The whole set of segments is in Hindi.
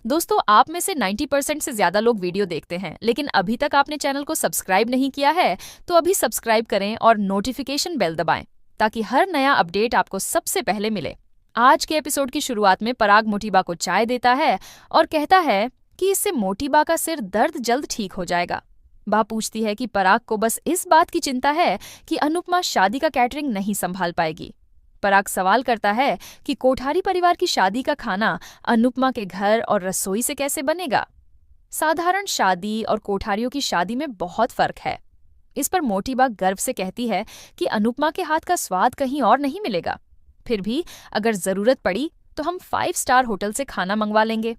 दोस्तों, आप में से 90% से ज्यादा लोग वीडियो देखते हैं, लेकिन अभी तक आपने चैनल को सब्सक्राइब नहीं किया है, तो अभी सब्सक्राइब करें और नोटिफिकेशन बेल दबाएं, ताकि हर नया अपडेट आपको सबसे पहले मिले। आज के एपिसोड की शुरुआत में पराग मोटीबा को चाय देता है और कहता है कि इससे मोटीबा का सिर दर्द जल्द ठीक हो जाएगा। बा पूछती है कि पराग को बस इस बात की चिंता है कि अनुपमा शादी का कैटरिंग नहीं संभाल पाएगी। पराग सवाल करता है कि कोठारी परिवार की शादी का खाना अनुपमा के घर और रसोई से कैसे बनेगा। साधारण शादी और कोठारियों की शादी में बहुत फर्क है। इस पर मोटीबा गर्व से कहती है कि अनुपमा के हाथ का स्वाद कहीं और नहीं मिलेगा। फिर भी अगर जरूरत पड़ी तो हम 5 स्टार होटल से खाना मंगवा लेंगे।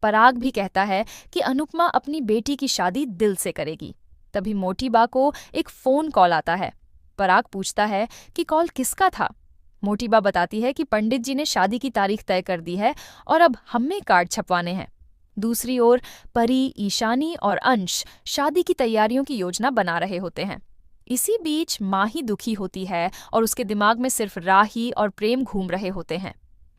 पराग भी कहता है कि अनुपमा अपनी बेटी की शादी दिल से करेगी। तभी मोटीबा को एक फोन कॉल आता है। पराग पूछता है कि कॉल किसका था। मोटीबा बताती है कि पंडित जी ने शादी की तारीख तय कर दी है और अब हमें कार्ड छपवाने हैं। दूसरी ओर परी, ईशानी और अंश शादी की तैयारियों की योजना बना रहे होते हैं। इसी बीच माही दुखी होती है और उसके दिमाग में सिर्फ राही और प्रेम घूम रहे होते हैं।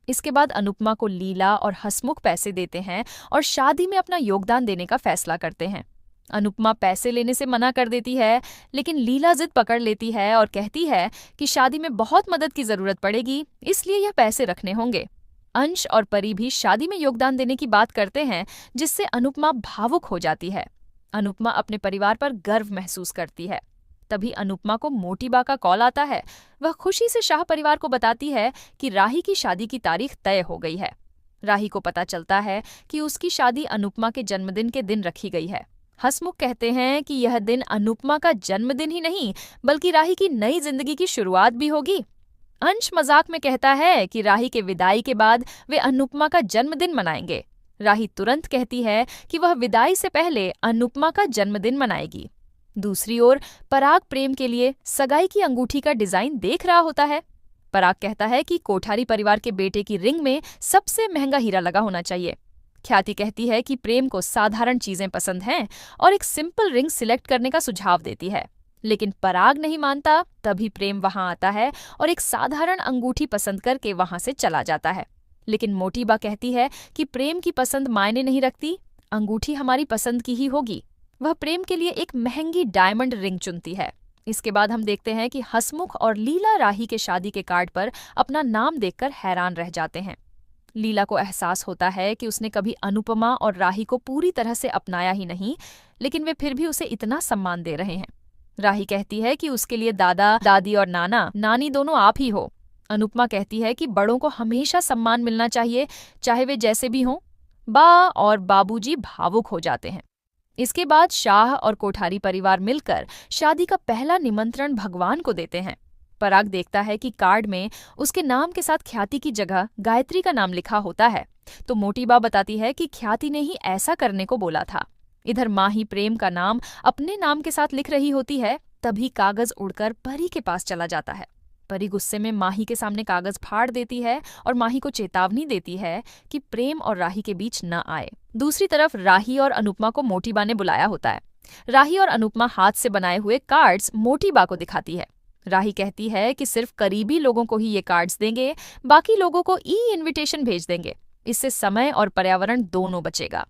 इसके बाद अनुपमा को लीला और हसमुख पैसे देते हैं और शादी में अपना योगदान देने का फैसला करते हैं। अनुपमा पैसे लेने से मना कर देती है, लेकिन लीला जिद पकड़ लेती है और कहती है कि शादी में बहुत मदद की जरूरत पड़ेगी, इसलिए यह पैसे रखने होंगे। अंश और परी भी शादी में योगदान देने की बात करते हैं, जिससे अनुपमा भावुक हो जाती है। अनुपमा अपने परिवार पर गर्व महसूस करती है। तभी अनुपमा को मोटीबा का कॉल आता है। वह खुशी से शाह परिवार को बताती है कि राही की शादी की तारीख तय हो गई है। राही को पता चलता है कि उसकी शादी अनुपमा के जन्मदिन के दिन रखी गई है। हसमुख कहते हैं कि यह दिन अनुपमा का जन्मदिन ही नहीं, बल्कि राही की नई जिंदगी की शुरुआत भी होगी। अंश मजाक में कहता है कि राही के विदाई के बाद वे अनुपमा का जन्मदिन मनाएंगे। राही तुरंत कहती है कि वह विदाई से पहले अनुपमा का जन्मदिन मनाएगी। दूसरी ओर पराग प्रेम के लिए सगाई की अंगूठी का डिजाइन देख रहा होता है। पराग कहता है कि कोठारी परिवार के बेटे की रिंग में सबसे महंगा हीरा लगा होना चाहिए। ख्याति कहती है कि प्रेम को साधारण चीजें पसंद हैं और एक सिंपल रिंग सिलेक्ट करने का सुझाव देती है, लेकिन पराग नहीं मानता। तभी प्रेम वहां आता है और एक साधारण अंगूठी पसंद करके वहां से चला जाता है। लेकिन मोटीबा कहती है कि प्रेम की पसंद मायने नहीं रखती, अंगूठी हमारी पसंद की ही होगी। वह प्रेम के लिए एक महंगी डायमंड रिंग चुनती है। इसके बाद हम देखते हैं कि हसमुख और लीला राही के शादी के कार्ड पर अपना नाम देखकर हैरान रह जाते हैं। लीला को एहसास होता है कि उसने कभी अनुपमा और राही को पूरी तरह से अपनाया ही नहीं, लेकिन वे फिर भी उसे इतना सम्मान दे रहे हैं। राही कहती है कि उसके लिए दादा, दादी और नाना, नानी दोनों आप ही हो। अनुपमा कहती है कि बड़ों को हमेशा सम्मान मिलना चाहिए, चाहे वे जैसे भी हों। बा और बाबूजी भावुक हो जाते हैं। इसके बाद शाह और कोठारी परिवार मिलकर शादी का पहला निमंत्रण भगवान को देते हैं। पराग देखता है कि कार्ड में उसके नाम के साथ ख्याति की जगह गायत्री का नाम लिखा होता है, तो मोटीबा बताती है कि ख्याति ने ही ऐसा करने को बोला था। इधर माही प्रेम का नाम अपने नाम के साथ लिख रही होती है। तभी कागज उड़कर परी के पास चला जाता है। परी गुस्से में माही के सामने कागज फाड़ देती है और माही को चेतावनी देती है कि प्रेम और राही के बीच न आए। दूसरी तरफ राही और अनुपमा को मोटीबा ने बुलाया होता है। राही और अनुपमा हाथ से बनाए हुए कार्ड्स मोटीबा को दिखाती है। राही कहती है कि सिर्फ करीबी लोगों को ही ये कार्ड्स देंगे, बाकी लोगों को ई इनविटेशन भेज देंगे। इससे समय और पर्यावरण दोनों बचेगा।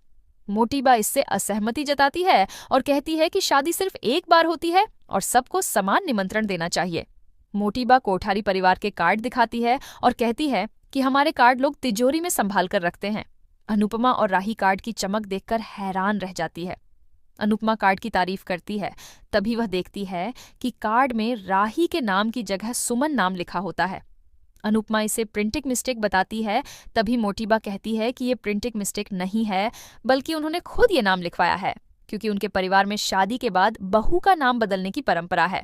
मोटीबा इससे असहमति जताती है और कहती है कि शादी सिर्फ एक बार होती है और सबको समान निमंत्रण देना चाहिए। मोटीबा कोठारी परिवार के कार्ड दिखाती है और कहती है कि हमारे कार्ड लोग तिजोरी में संभाल कर रखते हैं। अनुपमा और राही कार्ड की चमक देखकर हैरान रह जाती है। अनुपमा कार्ड की तारीफ करती है। तभी वह देखती है कि कार्ड में राही के नाम की जगह सुमन नाम लिखा होता है। अनुपमा इसे प्रिंटिंग मिस्टेक बताती है। तभी मोटीबा कहती है कि ये प्रिंटिंग मिस्टेक नहीं है, बल्कि उन्होंने खुद ये नाम लिखवाया है, क्योंकि उनके परिवार में शादी के बाद बहू का नाम बदलने की परंपरा है।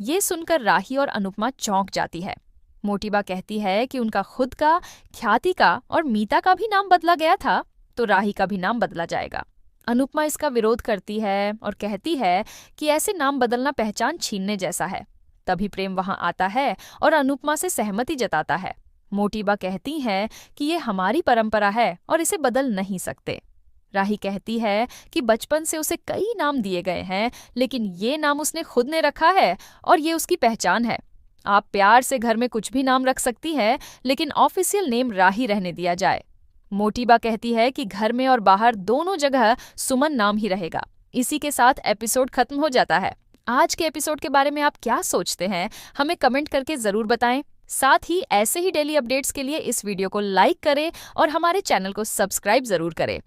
ये सुनकर राही और अनुपमा चौंक जाती है। मोटीबा कहती है कि उनका खुद का, ख्याति का और मीता का भी नाम बदला गया था, तो राही का भी नाम बदला जाएगा। अनुपमा इसका विरोध करती है और कहती है कि ऐसे नाम बदलना पहचान छीनने जैसा है। तभी प्रेम वहां आता है और अनुपमा से सहमति जताता है। मोटीबा कहती है कि ये हमारी परंपरा है और इसे बदल नहीं सकते। राही कहती है कि बचपन से उसे कई नाम दिए गए हैं, लेकिन ये नाम उसने खुद ने रखा है और ये उसकी पहचान है। आप प्यार से घर में कुछ भी नाम रख सकती है, लेकिन ऑफिशियल नेम राही रहने दिया जाए। मोटीबा कहती है कि घर में और बाहर दोनों जगह सुमन नाम ही रहेगा। इसी के साथ एपिसोड खत्म हो जाता है। आज के एपिसोड के बारे में आप क्या सोचते हैं, हमें कमेंट करके जरूर बताएं। साथ ही ऐसे ही डेली अपडेट्स के लिए इस वीडियो को लाइक करें और हमारे चैनल को सब्सक्राइब जरूर करें।